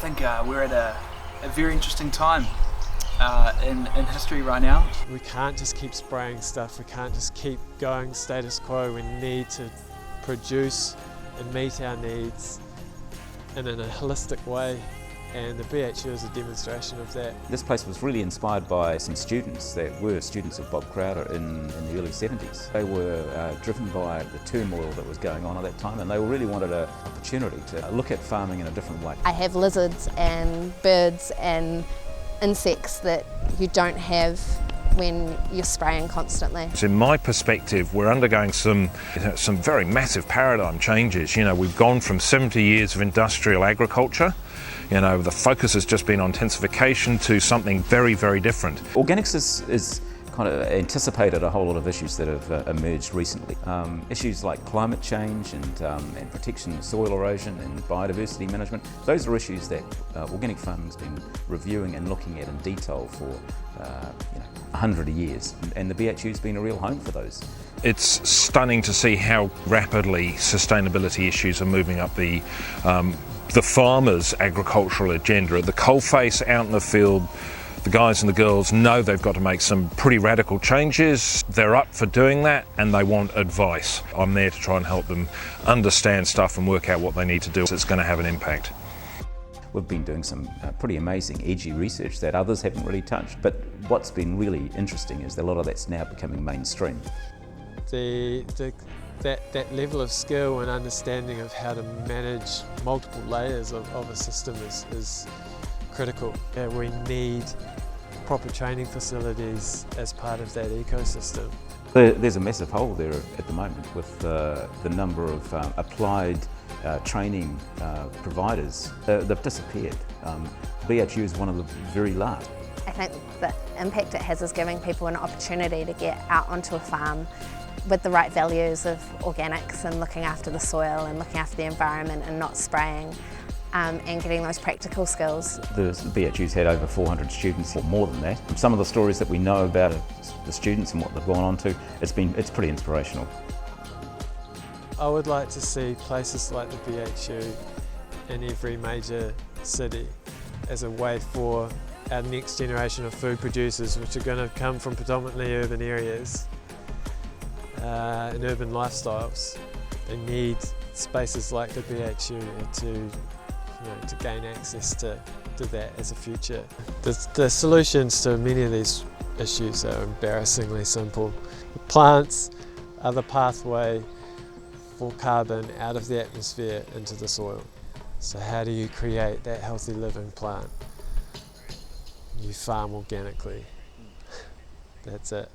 think we're at a very interesting time in history right now. We can't just keep spraying stuff, we can't just keep going status quo. We need to produce and meet our needs in a holistic way, and the BHU is a demonstration of that. This place was really inspired by some students that were students of Bob Crowder in the early 70s. They were driven by the turmoil that was going on at that time, and they really wanted an opportunity to look at farming in a different way. I have lizards and birds and insects that you don't have when you're spraying constantly. So in my perspective, we're undergoing some very massive paradigm changes. You know, we've gone from 70 years of industrial agriculture, you know, the focus has just been on intensification, to something very, very different. Organics is kind of anticipated a whole lot of issues that have emerged recently. Issues like climate change and protection of soil erosion and biodiversity management. Those are issues that organic farming's been reviewing and looking at in detail for 100 years, and the BHU's been a real home for those. It's stunning to see how rapidly sustainability issues are moving up the farmers' agricultural agenda. At the coalface, out in the field, the guys and the girls know they've got to make some pretty radical changes. They're up for doing that, and they want advice. I'm there to try and help them understand stuff and work out what they need to do. It's going to have an impact. We've been doing some pretty amazing, edgy research that others haven't really touched, but what's been really interesting is that a lot of that's now becoming mainstream. That level of skill and understanding of how to manage multiple layers of a system is critical. We need proper training facilities as part of that ecosystem. There's a massive hole there at the moment with the number of applied training providers. They've disappeared. BHU is one of the very last. I think the impact it has is giving people an opportunity to get out onto a farm with the right values of organics and looking after the soil and looking after the environment and not spraying, and getting those practical skills. The BHU's had over 400 students, or more than that. Some of the stories that we know about the students and what they've gone on to, it's pretty inspirational. I would like to see places like the BHU in every major city as a way for our next generation of food producers, which are going to come from predominantly urban areas and urban lifestyles. They need spaces like the BHU to gain access to that as a future. The solutions to many of these issues are embarrassingly simple. The plants are the pathway for carbon out of the atmosphere into the soil. So how do you create that healthy living plant? You farm organically. That's it.